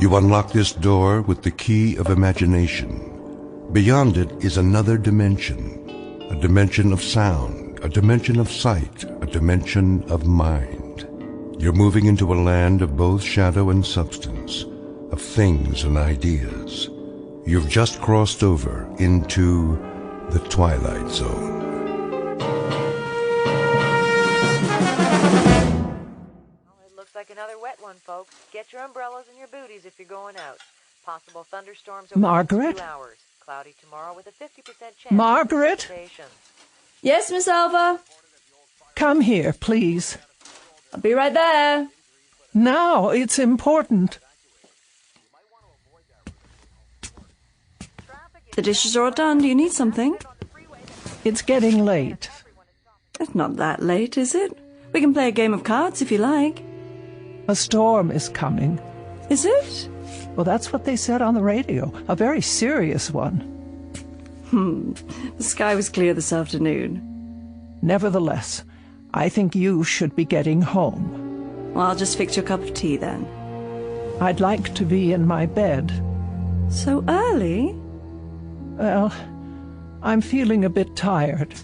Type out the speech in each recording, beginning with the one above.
You unlock this door with the key of imagination. Beyond it is another dimension, a dimension of sound, a dimension of sight, a dimension of mind. You're moving into a land of both shadow and substance, of things and ideas. You've just crossed over into the Twilight Zone. Like another wet one, folks. Get your umbrellas and your booties if you're going out. Possible thunderstorms over Margaret? 2 hours. Cloudy tomorrow with a 50% chance. Margaret? Yes, Miss Elva? Come here, please. I'll be right there. Now, it's important. The dishes are all done. Do you need something? It's getting late. It's not that late, is it? We can play a game of cards if you like. A storm is coming. Is it? Well, that's what they said on the radio. A very serious one. The sky was clear this afternoon. Nevertheless, I think you should be getting home. Well, I'll just fix you a cup of tea then. I'd like to be in my bed. So early? Well, I'm feeling a bit tired.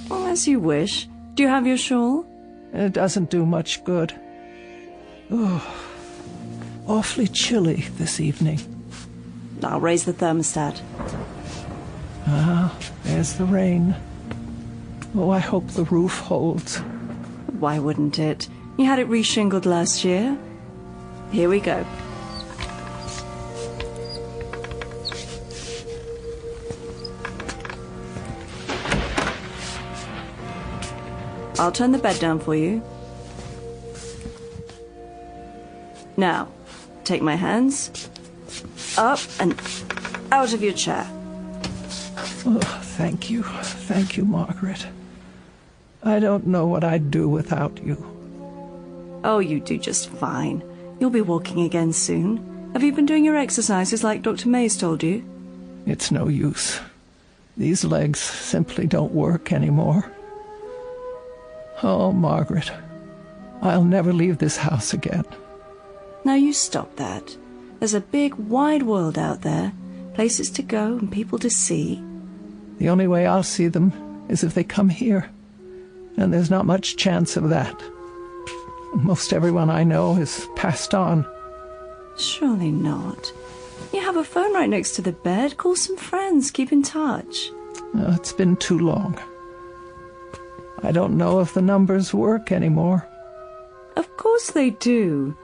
Well, as you wish. Do you have your shawl? It doesn't do much good. Oh, awfully chilly this evening. I'll raise the thermostat. Ah, there's the rain. Oh, I hope the roof holds. Why wouldn't it? You had it reshingled last year. Here we go. I'll turn the bed down for you. Now, take my hands up and out of your chair. Oh, thank you. Thank you, Margaret. I don't know what I'd do without you. Oh, you do just fine. You'll be walking again soon. Have you been doing your exercises like Dr. Mays told you? It's no use. These legs simply don't work anymore. Oh, Margaret, I'll never leave this house again. Now you stop that. There's a big, wide world out there. Places to go and people to see. The only way I'll see them is if they come here. And there's not much chance of that. Most everyone I know is passed on. Surely not. You have a phone right next to the bed. Call some friends. Keep in touch. Oh, it's been too long. I don't know if the numbers work anymore. Of course they do.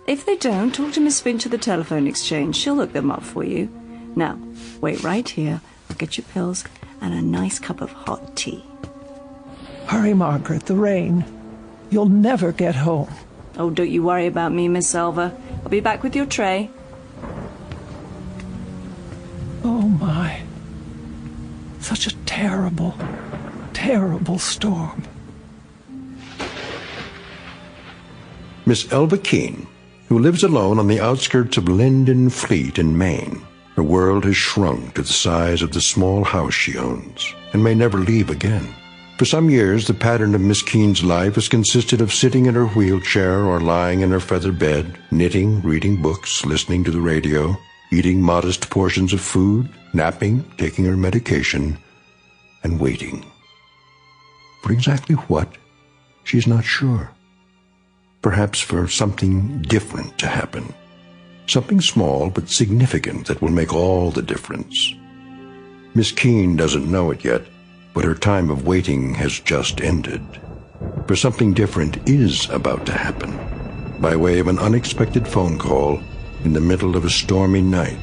If they don't, talk to Miss Finch at the telephone exchange. She'll look them up for you. Now, wait right here. I'll get you pills and a nice cup of hot tea. Hurry, Margaret, the rain. You'll never get home. Oh, don't you worry about me, Miss Elva. I'll be back with your tray. Oh, my. Such a terrible, terrible storm. Miss Elva Keene, who lives alone on the outskirts of Linden Fleet in Maine. Her world has shrunk to the size of the small house she owns, and may never leave again. For some years, the pattern of Miss Keene's life has consisted of sitting in her wheelchair or lying in her feather bed, knitting, reading books, listening to the radio, eating modest portions of food, napping, taking her medication, and waiting. For exactly what? She's not sure. Perhaps for something different to happen. Something small but significant that will make all the difference. Miss Keene doesn't know it yet, but her time of waiting has just ended. For something different is about to happen, by way of an unexpected phone call in the middle of a stormy night.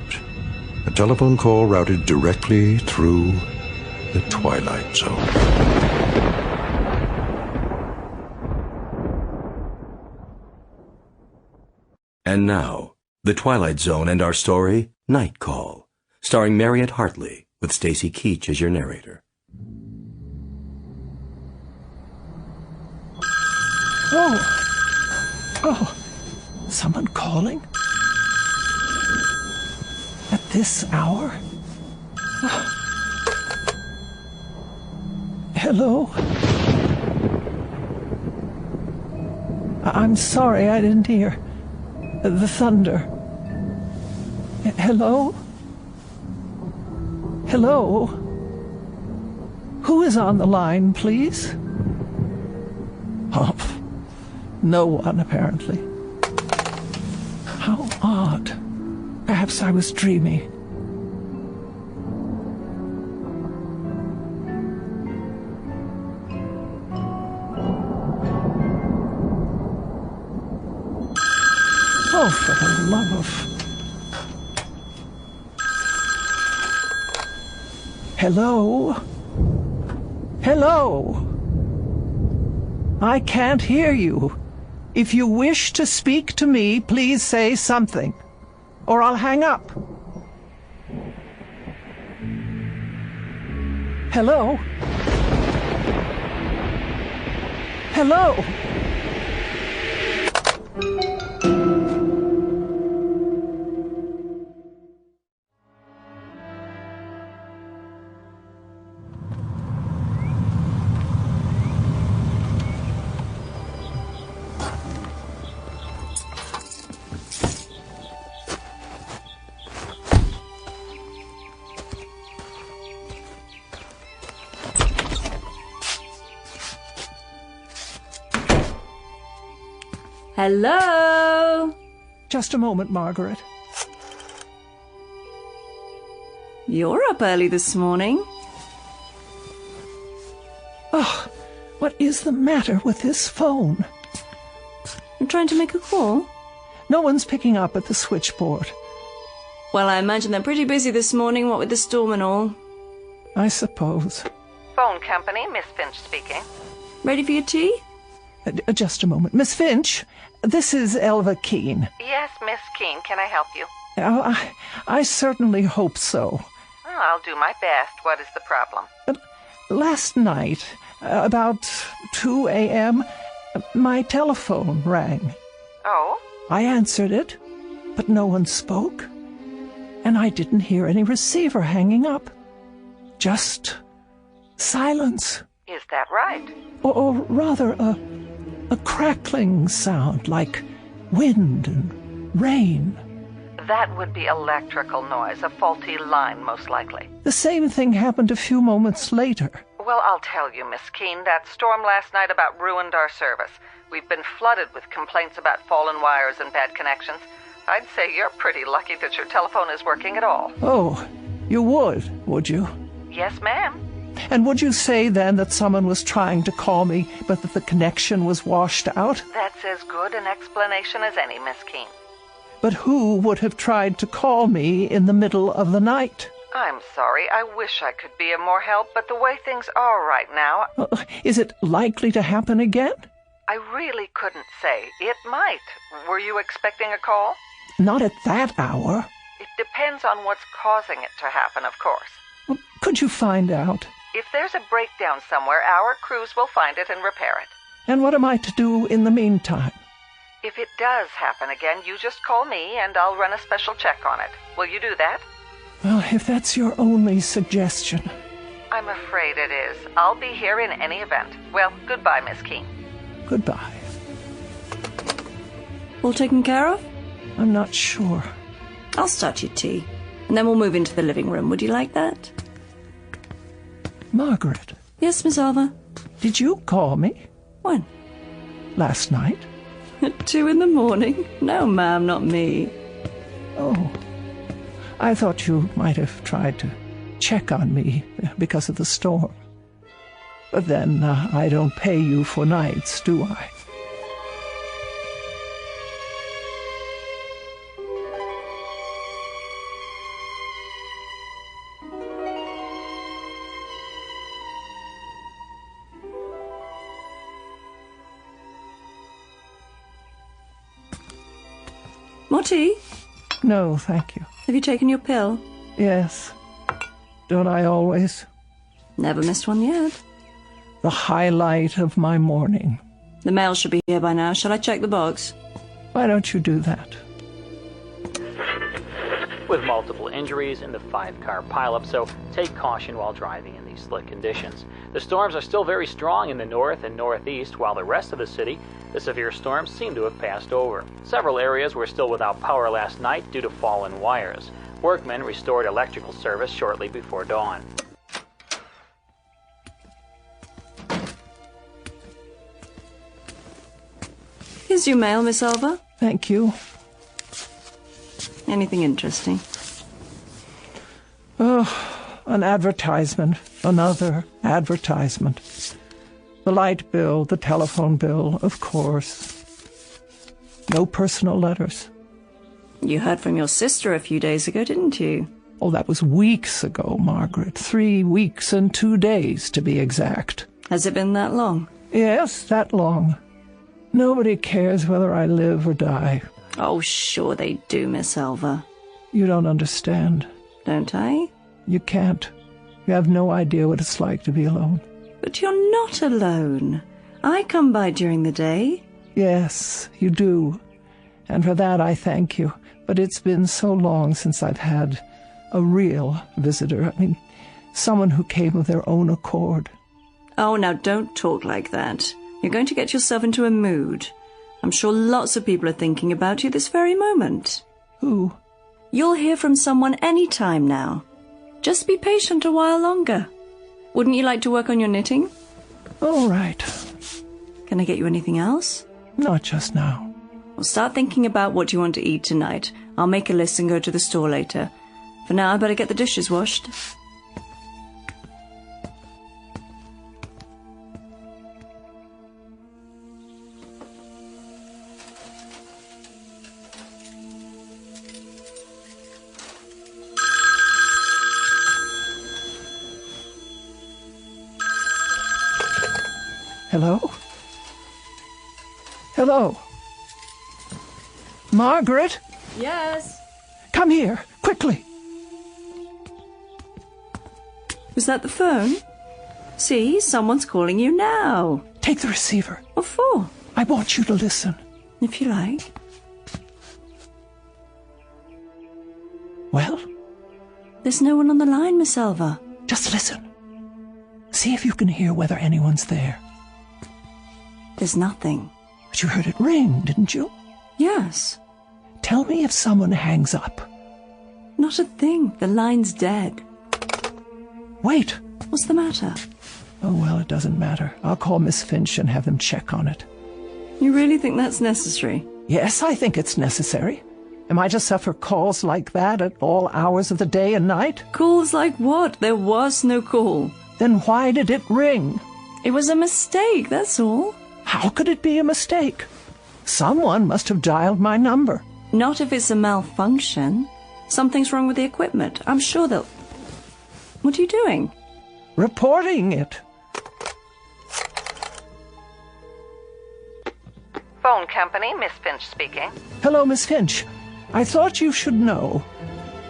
A telephone call routed directly through the Twilight Zone. And now, The Twilight Zone and our story, Night Call, starring Mariette Hartley, with Stacy Keach as your narrator. Oh, someone calling? At this hour? Hello? I'm sorry, I didn't hear. The thunder. Hello? Hello? Who is on the line, please? Oh, no one, apparently. How odd. Perhaps I was dreaming. Oh, for the love of... Hello? Hello? I can't hear you. If you wish to speak to me, please say something, or I'll hang up. Hello? Hello? Hello? Just a moment, Margaret. You're up early this morning. Oh, what is the matter with this phone? I'm trying to make a call. No one's picking up at the switchboard. Well, I imagine they're pretty busy this morning, what with the storm and all. I suppose. Phone company, Miss Finch speaking. Ready for your tea? Just a moment. Miss Finch, this is Elva Keene. Yes, Miss Keene, can I help you? Oh, I certainly hope so. Oh, I'll do my best. What is the problem? Last night, about 2 a.m., my telephone rang. Oh? I answered it, but no one spoke, and I didn't hear any receiver hanging up. Just silence. Is that right? Or rather, a crackling sound like wind and rain. That would be electrical noise, a faulty line, most likely. The same thing happened a few moments later. Well, I'll tell you, Miss Keene, that storm last night about ruined our service. We've been flooded with complaints about fallen wires and bad connections. I'd say you're pretty lucky that your telephone is working at all. Oh, you would you? Yes, ma'am. And would you say then that someone was trying to call me, but that the connection was washed out? That's as good an explanation as any, Miss Keene. But who would have tried to call me in the middle of the night? I'm sorry. I wish I could be of more help, but the way things are right now... Is it likely to happen again? I really couldn't say. It might. Were you expecting a call? Not at that hour. It depends on what's causing it to happen, of course. Could you find out? If there's a breakdown somewhere, our crews will find it and repair it. And what am I to do in the meantime? If it does happen again, you just call me and I'll run a special check on it. Will you do that? Well, if that's your only suggestion. I'm afraid it is. I'll be here in any event. Well, goodbye, Miss Keene. Goodbye. All taken care of? I'm not sure. I'll start your tea, and then we'll move into the living room. Would you like that? Margaret. Yes, Miss Elva? Did you call me? When? Last night. At 2 a.m? No, ma'am, not me. Oh. I thought you might have tried to check on me because of the storm. But then I don't pay you for nights, do I? More tea? No, thank you. Have you taken your pill? Yes. Don't I always? Never missed one yet. The highlight of my morning. The mail should be here by now. Shall I check the box? Why don't you do that? with multiple injuries in the 5-car pileup, so take caution while driving in these slick conditions. The storms are still very strong in the north and northeast, while the rest of the city, the severe storms seem to have passed over. Several areas were still without power last night due to fallen wires. Workmen restored electrical service shortly before dawn. Here's your mail, Miss Elva. Thank you. Anything interesting? Oh, an advertisement. Another advertisement. The light bill, the telephone bill, of course. No personal letters. You heard from your sister a few days ago, didn't you? Oh, that was weeks ago, Margaret. 3 weeks and 2 days, to be exact. Has it been that long? Yes, that long. Nobody cares whether I live or die. Oh, sure they do, Miss Elva. You don't understand. Don't I? You can't. You have no idea what it's like to be alone. But you're not alone. I come by during the day. Yes, you do. And for that I thank you. But it's been so long since I've had a real visitor. I mean, someone who came of their own accord. Oh, now don't talk like that. You're going to get yourself into a mood. I'm sure lots of people are thinking about you this very moment. Who? You'll hear from someone any time now. Just be patient a while longer. Wouldn't you like to work on your knitting? All right. Can I get you anything else? Not just now. Well, start thinking about what you want to eat tonight. I'll make a list and go to the store later. For now, I better get the dishes washed. Hello? Hello? Margaret? Yes? Come here, quickly. Was that the phone? See, someone's calling you now. Take the receiver. What for? I want you to listen. If you like. Well? There's no one on the line, Miss Elva. Just listen. See if you can hear whether anyone's there. There's nothing. But you heard it ring, didn't you? Yes. Tell me if someone hangs up. Not a thing. The line's dead. Wait. What's the matter? Oh, well, it doesn't matter. I'll call Miss Finch and have them check on it. You really think that's necessary? Yes, I think it's necessary. Am I to suffer calls like that at all hours of the day and night? Calls like what? There was no call. Then why did it ring? It was a mistake, that's all. How could it be a mistake? Someone must have dialed my number. Not if it's a malfunction. Something's wrong with the equipment. I'm sure they'll... What are you doing? Reporting it. Phone company, Miss Finch speaking. Hello, Miss Finch. I thought you should know.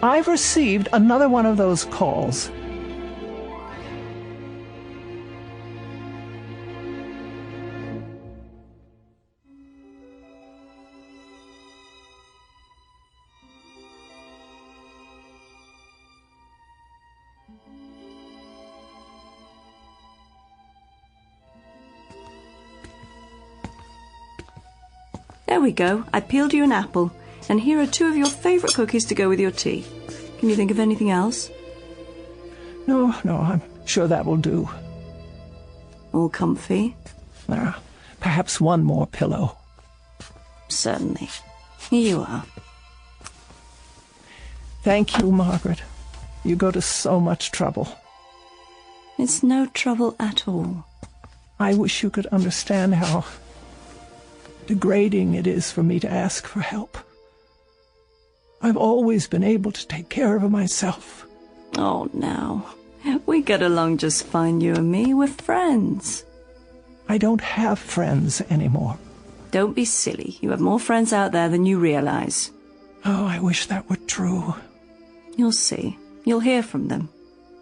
I've received another one of those calls. There we go. I peeled you an apple. And here are 2 of your favourite cookies to go with your tea. Can you think of anything else? No, I'm sure that will do. All comfy? Perhaps one more pillow. Certainly. Here you are. Thank you, Margaret. You go to so much trouble. It's no trouble at all. I wish you could understand how degrading it is for me to ask for help. I've always been able to take care of myself. Oh, now. We get along just fine, you and me. We're friends. I don't have friends anymore. Don't be silly. You have more friends out there than you realize. Oh, I wish that were true. You'll see. You'll hear from them.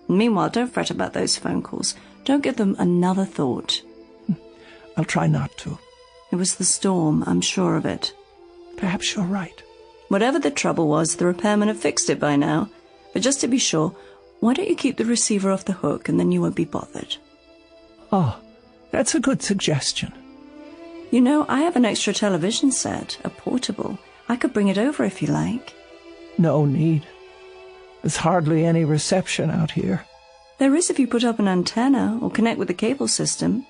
Meanwhile, don't fret about those phone calls. Don't give them another thought. I'll try not to. It was the storm, I'm sure of it. Perhaps you're right. Whatever the trouble was, the repairman have fixed it by now. But just to be sure, why don't you keep the receiver off the hook and then you won't be bothered? Oh, that's a good suggestion. You know, I have an extra television set, a portable. I could bring it over if you like. No need. There's hardly any reception out here. There is if you put up an antenna or connect with the cable system.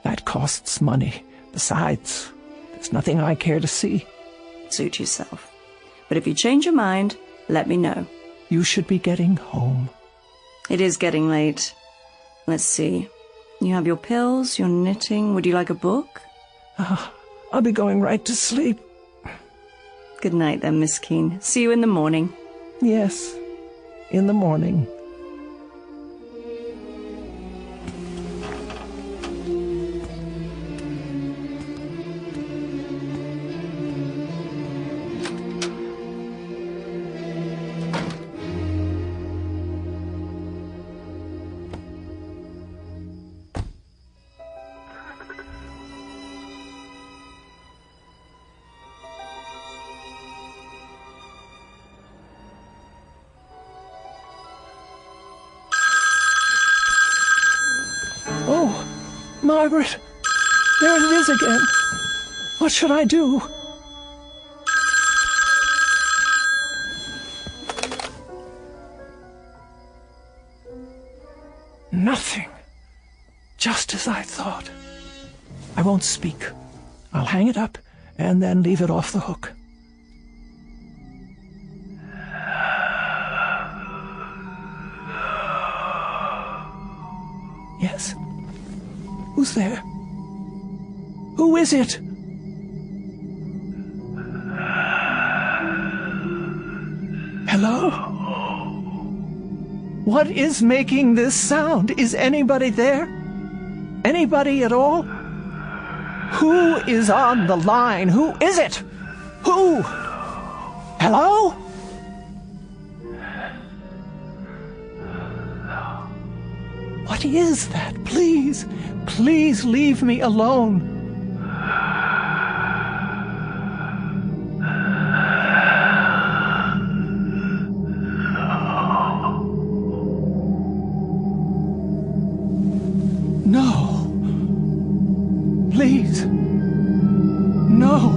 That costs money. Besides, there's nothing I care to see. Suit yourself. But if you change your mind, let me know. You should be getting home. It is getting late. Let's see. You have your pills, your knitting. Would you like a book? I'll be going right to sleep. Good night then, Miss Keene. See you in the morning. Yes, in the morning. Oh, Margaret! There it is again. What should I do? Nothing. Just as I thought. I won't speak. I'll hang it up and then leave it off the hook. Yes. Who's there? Who is it? Hello? What is making this sound? Is anybody there? Anybody at all? Who is on the line? Who is it? Who? Hello? What is that? Please, please leave me alone. No. Please. No.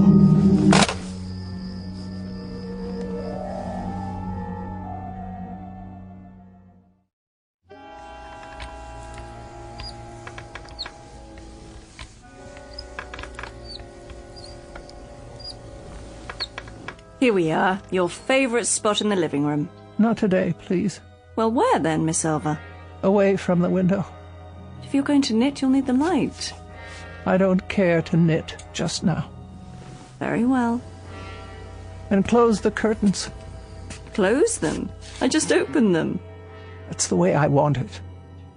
Here we are, your favourite spot in the living room. Not today, please. Well, where then, Miss Elva? Away from the window. If you're going to knit, you'll need the light. I don't care to knit just now. Very well. And close the curtains. Close them? I just opened them. That's the way I want it.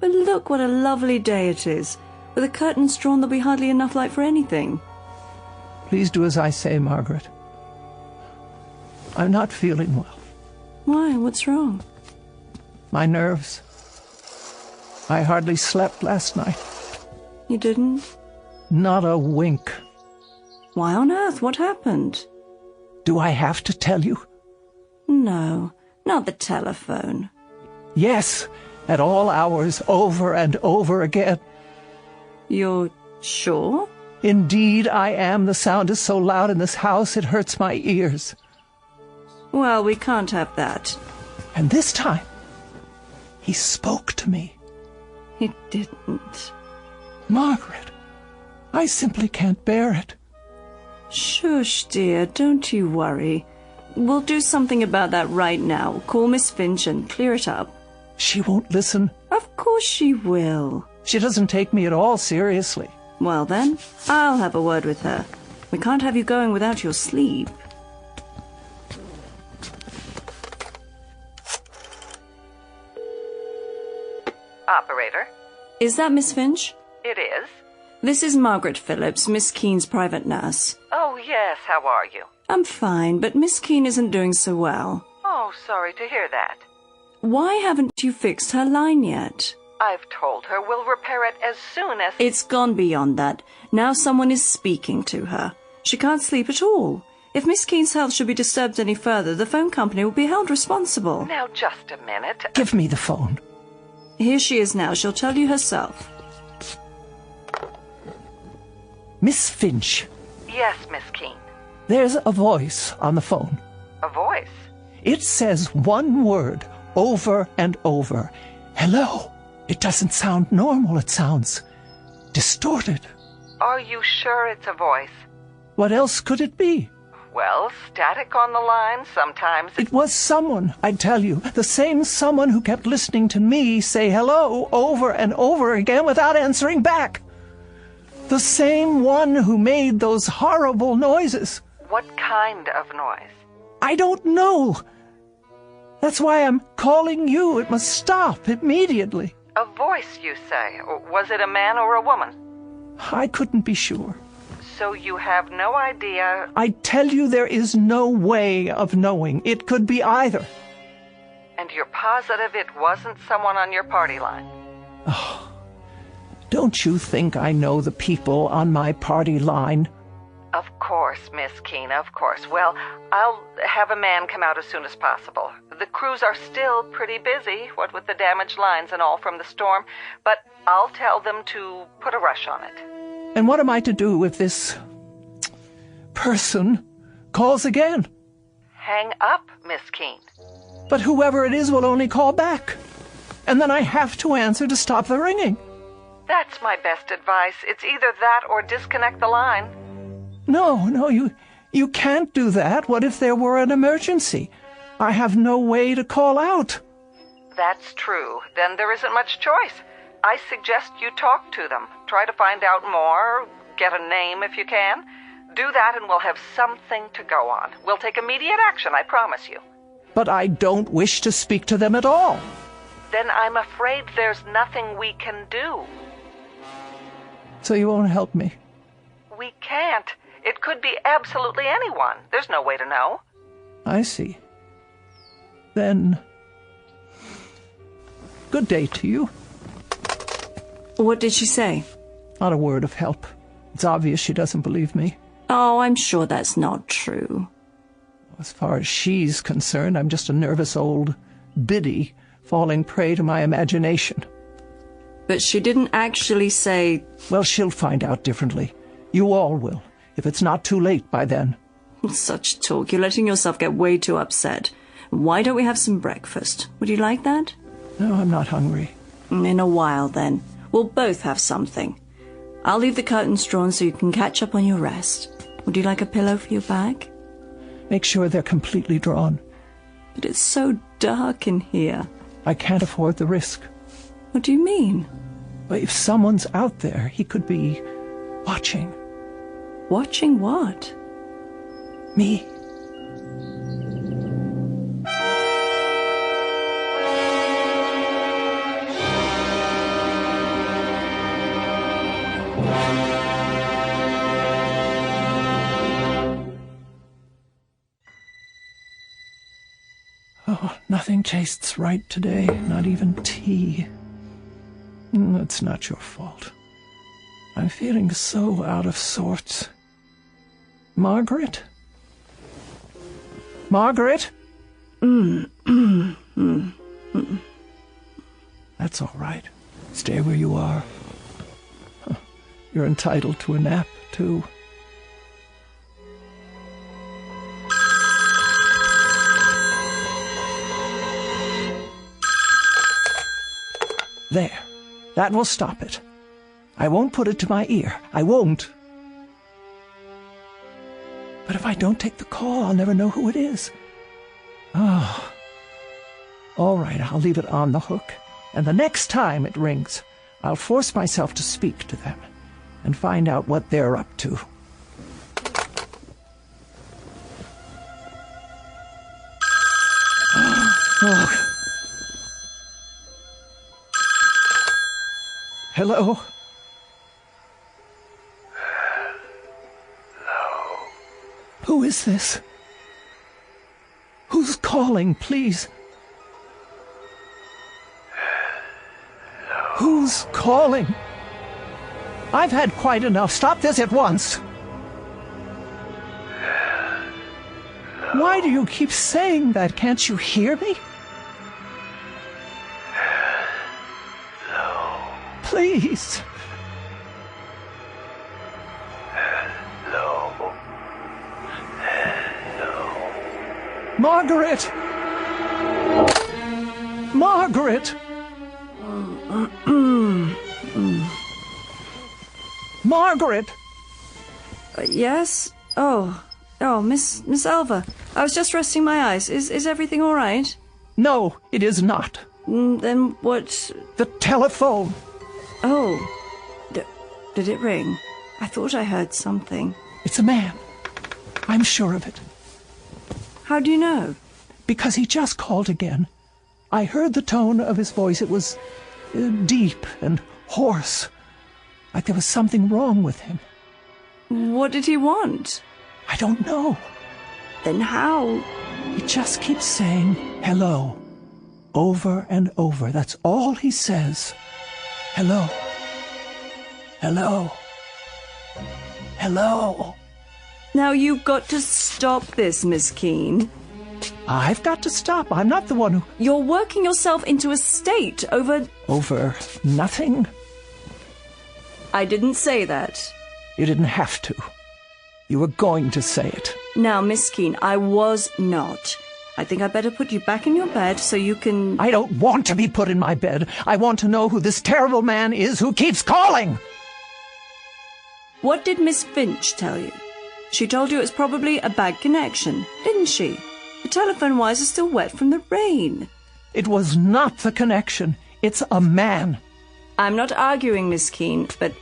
But look what a lovely day it is. With the curtains drawn, there'll be hardly enough light for anything. Please do as I say, Margaret. I'm not feeling well. Why? What's wrong? My nerves. I hardly slept last night. You didn't? Not a wink. Why on earth? What happened? Do I have to tell you? No, not the telephone. Yes, at all hours, over and over again. You're sure? Indeed, I am. The sound is so loud in this house, it hurts my ears. Well, we can't have that. And this time, he spoke to me. He didn't. Margaret, I simply can't bear it. Shush, dear, don't you worry. We'll do something about that right now. Call Miss Finch and clear it up. She won't listen. Of course she will. She doesn't take me at all seriously. Well then, I'll have a word with her. We can't have you going without your sleep. Operator? Is that Miss Finch? It is. This is Margaret Phillips, Miss Keene's private nurse. Oh, yes, how are you? I'm fine, but Miss Keene isn't doing so well. Oh, sorry to hear that. Why haven't you fixed her line yet? I've told her we'll repair it as soon as... It's gone beyond that. Now someone is speaking to her. She can't sleep at all. If Miss Keene's health should be disturbed any further, the phone company will be held responsible. Now, just a minute. Give me the phone. Here she is now. She'll tell you herself. Miss Finch, Yes, Miss Keene. there's a voice on the phone. A voice. It says one word over and over. Hello. It doesn't sound normal. It sounds distorted. Are you sure it's a voice? What else could it be? Well, static on the line sometimes. It was someone, I tell you, the same someone who kept listening to me say hello over and over again without answering back. The same one who made those horrible noises. What kind of noise? I don't know. That's why I'm calling you. It must stop immediately. A voice, you say? Was it a man or a woman? I couldn't be sure. So you have no idea? I tell you, there is no way of knowing. It could be either. And you're positive it wasn't someone on your party line? Don't you think I know the people on my party line? Of course, Miss Keene, of course. Well, I'll have a man come out as soon as possible. The crews are still pretty busy, what with the damaged lines and all from the storm, but I'll tell them to put a rush on it. And what am I to do if this person calls again? Hang up, Miss Keene. But whoever it is will only call back. And then I have to answer to stop the ringing. That's my best advice. It's either that or disconnect the line. No, you can't do that. What if there were an emergency? I have no way to call out. That's true. Then there isn't much choice. I suggest you talk to them. Try to find out more. Get a name if you can. Do that and we'll have something to go on. We'll take immediate action, I promise you. But I don't wish to speak to them at all. Then I'm afraid there's nothing we can do. So you won't help me? We can't. It could be absolutely anyone. There's no way to know. I see. Then, good day to you. What did she say? Not a word of help. It's obvious she doesn't believe me. Oh, I'm sure that's not true. As far as she's concerned, I'm just a nervous old biddy falling prey to my imagination. But she didn't actually say... Well, she'll find out differently. You all will, if it's not too late by then. Such talk. You're letting yourself get way too upset. Why don't we have some breakfast? Would you like that? No, I'm not hungry. In a while, then. We'll both have something. I'll leave the curtains drawn so you can catch up on your rest. Would you like a pillow for your back? Make sure they're completely drawn. But it's so dark in here. I can't afford the risk. What do you mean? If someone's out there, he could be watching. Watching what? Me. Oh, nothing tastes right today, not even tea. It's not your fault. I'm feeling so out of sorts. Margaret? Margaret? That's all right. Stay where you are. You're entitled to a nap, too. There. That will stop it. I won't put it to my ear. I won't. But if I don't take the call, I'll never know who it is. Oh. All right, I'll leave it on the hook. And the next time it rings, I'll force myself to speak to them and find out what they're up to. Oh. Hello? Hello. Who is this? Who's calling, please? Hello. Who's calling? I've had quite enough. Stop this at once. Why do you keep saying that? Can't you hear me? Hello. Please. Hello. Hello. Margaret! Margaret! Margaret! Yes? Oh, Miss Elva. I was just resting my eyes. Is everything all right? No, it is not. Then what? The telephone. Oh. Did it ring? I thought I heard something. It's a man. I'm sure of it. How do you know? Because he just called again. I heard the tone of his voice. It was deep and hoarse. Like there was something wrong with him. What did he want? I don't know. Then how? He just keeps saying hello. Over and over. That's all he says. Hello. Hello. Hello. Now you've got to stop this, Miss Keene. I've got to stop. I'm not the one who... You're working yourself into a state over... Over nothing? I didn't say that. You didn't have to. You were going to say it. Now, Miss Keene, I was not. I think I'd better put you back in your bed so you can... I don't want to be put in my bed. I want to know who this terrible man is who keeps calling. What did Miss Finch tell you? She told you it's probably a bad connection, didn't she? The telephone wires are still wet from the rain. It was not the connection. It's a man. I'm not arguing, Miss Keene, but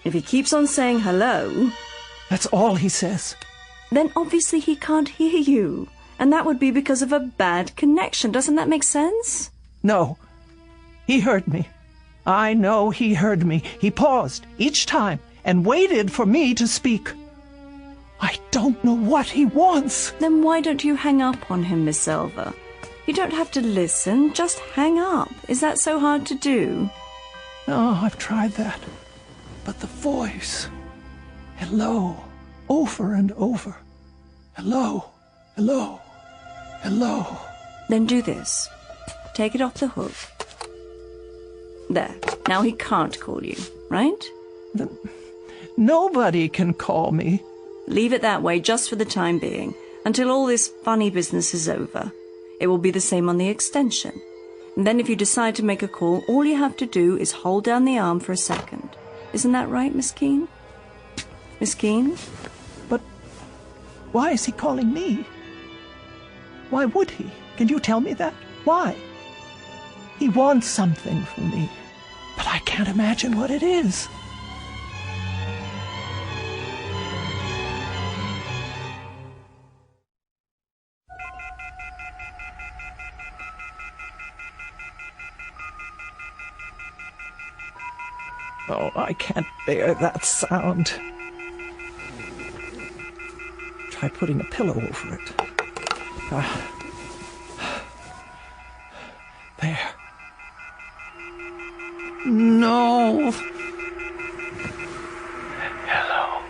if he keeps on saying hello... That's all he says. Then obviously he can't hear you. And that would be because of a bad connection. Doesn't that make sense? No. He heard me. I know he heard me. He paused each time and waited for me to speak. I don't know what he wants. Then why don't you hang up on him, Miss Elva? You don't have to listen, just hang up. Is that so hard to do? No, I've tried that. But the voice... Hello, over and over. Hello, hello, hello. Then do this. Take it off the hook. There. Now he can't call you, right? Nobody can call me. Leave it that way just for the time being, until all this funny business is over. It will be the same on the extension. And then if you decide to make a call, all you have to do is hold down the arm for a second. Isn't that right, Miss Keene? Miss Keene? But why is he calling me? Why would he? Can you tell me that? Why? He wants something from me, but I can't imagine what it is. Oh, I can't bear that sound. Try putting a pillow over it. There. No. Hello.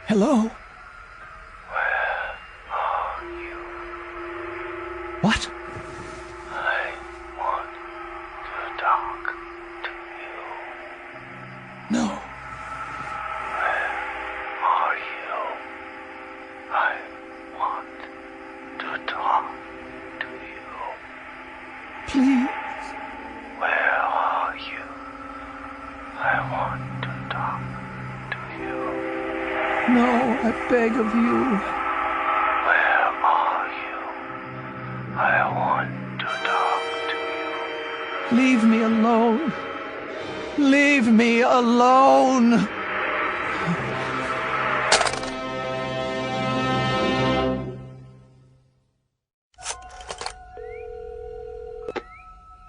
Hello? Where are you? What? I want to talk to you. No. Where are you? I want to talk to you. Please. Where are you? I want to talk to you. No, I beg of you. Where are you? I want to talk to you. Leave me alone. Leave me alone.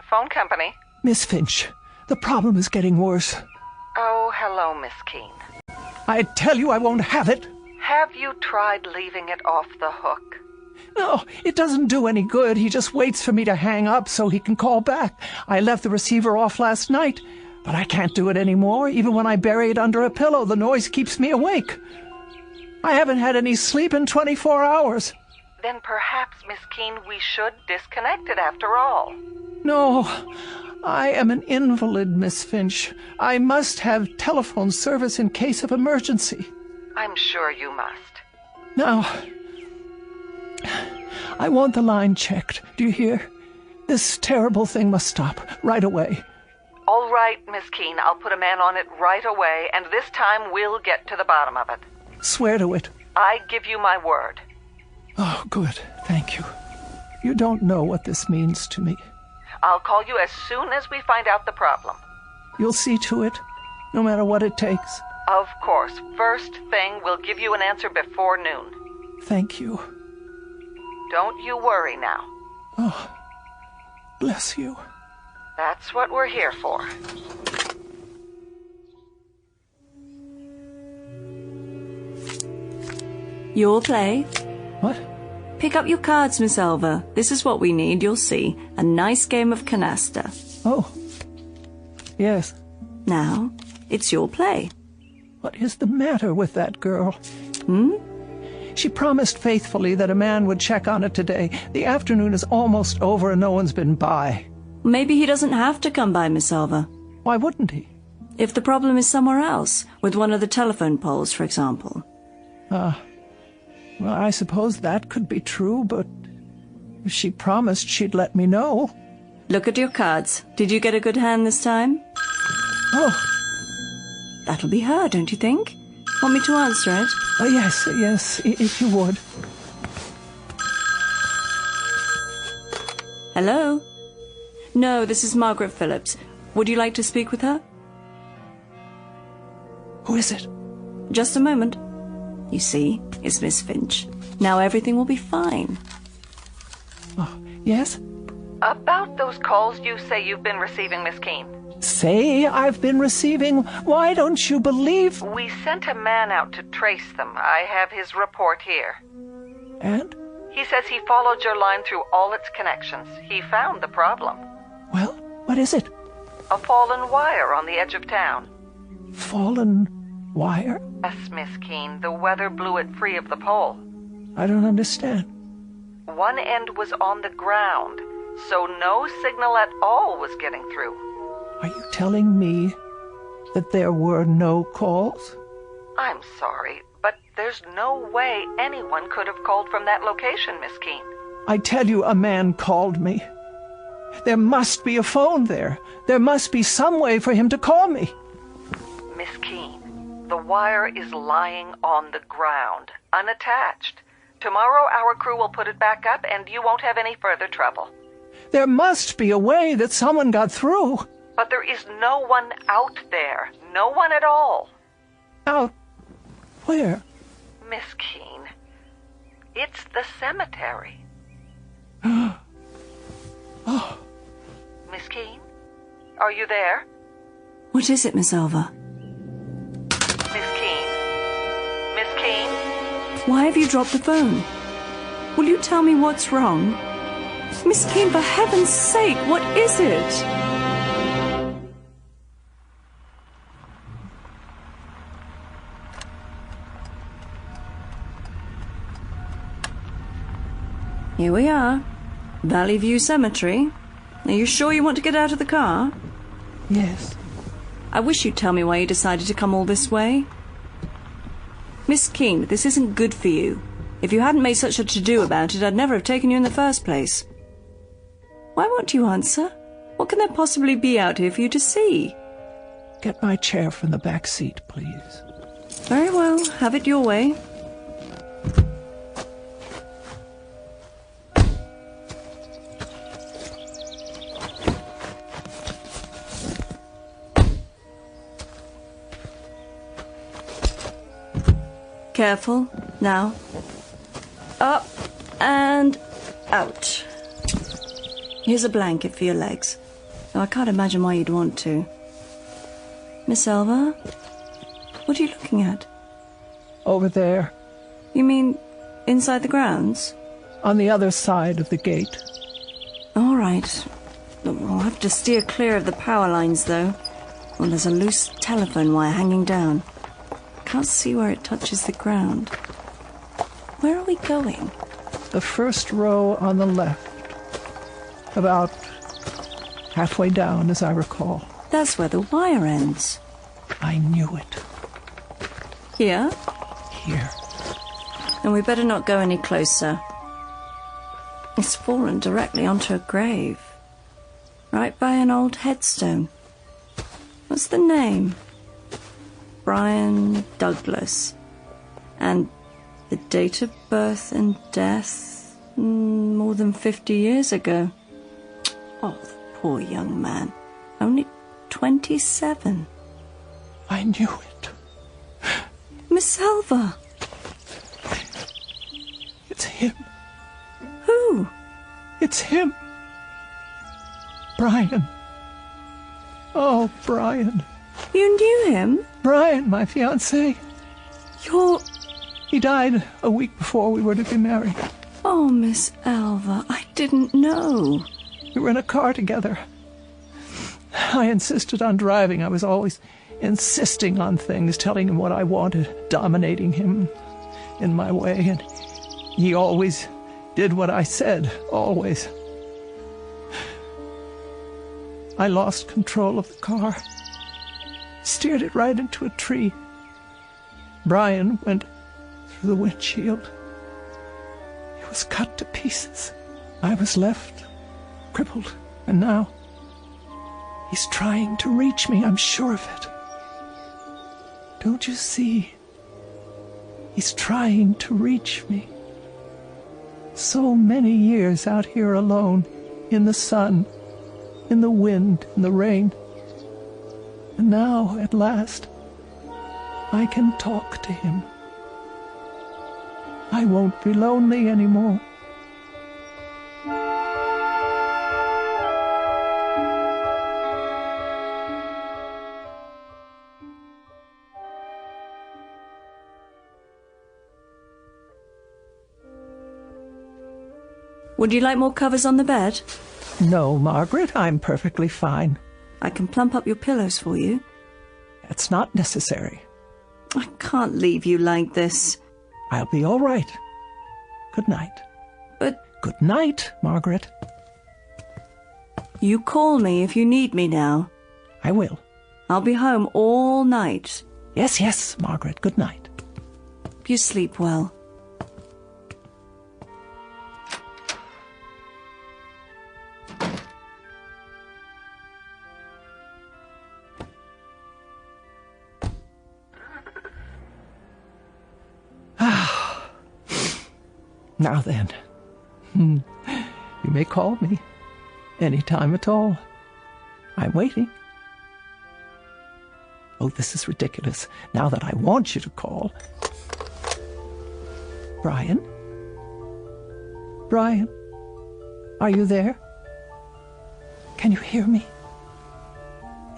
Phone company. Miss Finch, the problem is getting worse. Oh, hello, Miss Keene. I tell you I won't have it. Have you tried leaving it off the hook? No, it doesn't do any good. He just waits for me to hang up so he can call back. I left the receiver off last night, but I can't do it anymore. Even when I bury it under a pillow, the noise keeps me awake. I haven't had any sleep in 24 hours. Then perhaps, Miss Keene, we should disconnect it after all. No, I am an invalid, Miss Finch. I must have telephone service in case of emergency. I'm sure you must. Now, I want the line checked. Do you hear? This terrible thing must stop right away. All right, Miss Keene, I'll put a man on it right away, and this time we'll get to the bottom of it. Swear to it. I give you my word. Oh, good. Thank you. You don't know what this means to me. I'll call you as soon as we find out the problem. You'll see to it, no matter what it takes. Of course. First thing, we'll give you an answer before noon. Thank you. Don't you worry now. Oh, bless you. That's what we're here for. Your play. What? Pick up your cards, Miss Elva. This is what we need, you'll see. A nice game of canasta. Oh, yes. Now, it's your play. What is the matter with that girl? Hmm? She promised faithfully that a man would check on it today. The afternoon is almost over and no one's been by. Maybe he doesn't have to come by, Miss Elva. Why wouldn't he? If the problem is somewhere else, with one of the telephone poles, for example. Well, I suppose that could be true, but she promised she'd let me know. Look at your cards. Did you get a good hand this time? Oh. That'll be her, don't you think? Want me to answer it? Yes, if you would. Hello? No, this is Margaret Phillips. Would you like to speak with her? Who is it? Just a moment. You see, it's Miss Finch. Now everything will be fine. Oh, yes? About those calls you say you've been receiving, Miss Keene. Say I've been receiving? Why don't you believe? We sent a man out to trace them. I have his report here. And? He says he followed your line through all its connections. He found the problem. Well, what is it? A fallen wire on the edge of town. Fallen wire? Yes, Miss Keene. The weather blew it free of the pole. I don't understand. One end was on the ground, so no signal at all was getting through. Are you telling me that there were no calls? I'm sorry, but there's no way anyone could have called from that location, Miss Keene. I tell you, a man called me. There must be a phone there. There must be some way for him to call me. Miss Keene, the wire is lying on the ground, unattached. Tomorrow our crew will put it back up and you won't have any further trouble. There must be a way that someone got through. But there is no one out there. No one at all. Out where? Miss Keene, it's the cemetery. Oh. Miss Keene, are you there? What is it, Miss Elva? Miss Keene? Miss Keene? Why have you dropped the phone? Will you tell me what's wrong? Miss Keene, for heaven's sake, what is it? Here we are. Valley View Cemetery. Are you sure you want to get out of the car? Yes. I wish you'd tell me why you decided to come all this way. Miss Keene, this isn't good for you. If you hadn't made such a to-do about it, I'd never have taken you in the first place. Why won't you answer? What can there possibly be out here for you to see? Get my chair from the back seat, please. Very well, have it your way. Careful. Now. Up and out. Here's a blanket for your legs. Though I can't imagine why you'd want to. Miss Elva? What are you looking at? Over there. You mean inside the grounds? On the other side of the gate. All right. I'll have to steer clear of the power lines, though. Well, there's a loose telephone wire hanging down. can't see where it touches the ground. Where are we going? The first row on the left. About halfway down, as I recall. That's where the wire ends. I knew it. Here? Here. And we better not go any closer. It's fallen directly onto a grave. Right by an old headstone. What's the name? Brian Douglas. And the date of birth and death, more than 50 years ago. Oh, the poor young man. Only 27. I knew it. Miss Elva. It's him. Who? It's him. Brian. Oh, Brian. You knew him? Brian, my fiancé. He died a week before we were to be married. Oh, Miss Elva, I didn't know. We were in a car together. I insisted on driving. I was always insisting on things, telling him what I wanted, dominating him in my way, and he always did what I said, always. I lost control of the car, steered it right into a tree. Brian went through the windshield. He was cut to pieces. I was left crippled, and now he's trying to reach me, I'm sure of it. Don't you see? He's trying to reach me. So many years out here alone, in the sun, in the wind, in the rain. And now, at last, I can talk to him. I won't be lonely anymore. Would you like more covers on the bed? No, Margaret, I'm perfectly fine. I can plump up your pillows for you. That's not necessary. I can't leave you like this. I'll be all right. Good night. But... Good night, Margaret. You call me if you need me now. I will. I'll be home all night. Yes, Margaret. Good night. You sleep well. Now then, you may call me any time at all. I'm waiting. Oh, this is ridiculous, now that I want you to call. Brian? Brian? Are you there? Can you hear me?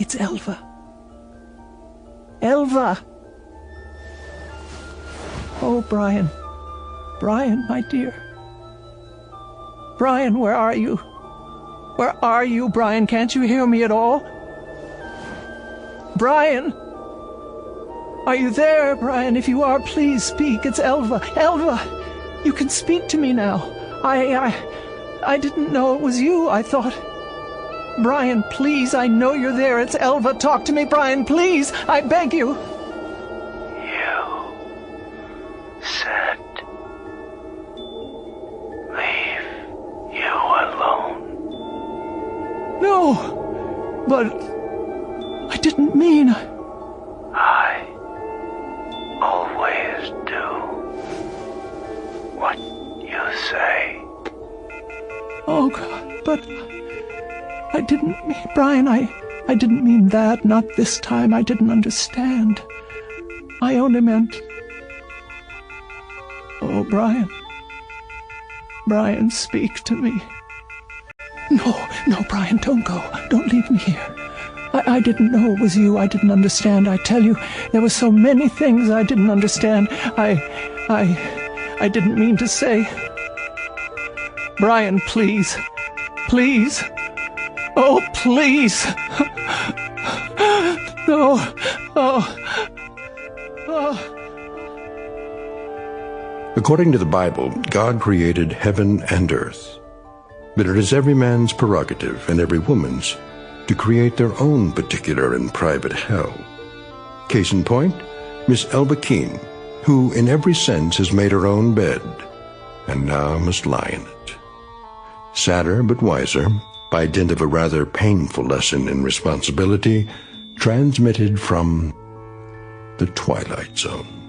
It's Elva. Elva! Oh, Brian. Brian, my dear. Brian, where are you? Where are you, Brian? Can't you hear me at all? Brian! Are you there, Brian? If you are, please speak. It's Elva. Elva! You can speak to me now. I didn't know it was you. I thought... Brian, please, I know you're there. It's Elva. Talk to me, Brian, please. I beg you. You said leave you alone. No, but I didn't mean... I always do what you say. Oh, God, but I didn't mean... Brian, I didn't mean that. Not this time. I didn't understand. I only meant... Oh, Brian. Brian, speak to me. No, Brian, don't go. Don't leave me here. I didn't know it was you. I didn't understand. I tell you, there were so many things I didn't understand. I didn't mean to say. Brian, please. Please. Oh, please. No. Oh. According to the Bible, God created heaven and earth. But it is every man's prerogative and every woman's to create their own particular and private hell. Case in point, Miss Elva Keene, who in every sense has made her own bed, and now must lie in it. Sadder but wiser, by dint of a rather painful lesson in responsibility, transmitted from the Twilight Zone.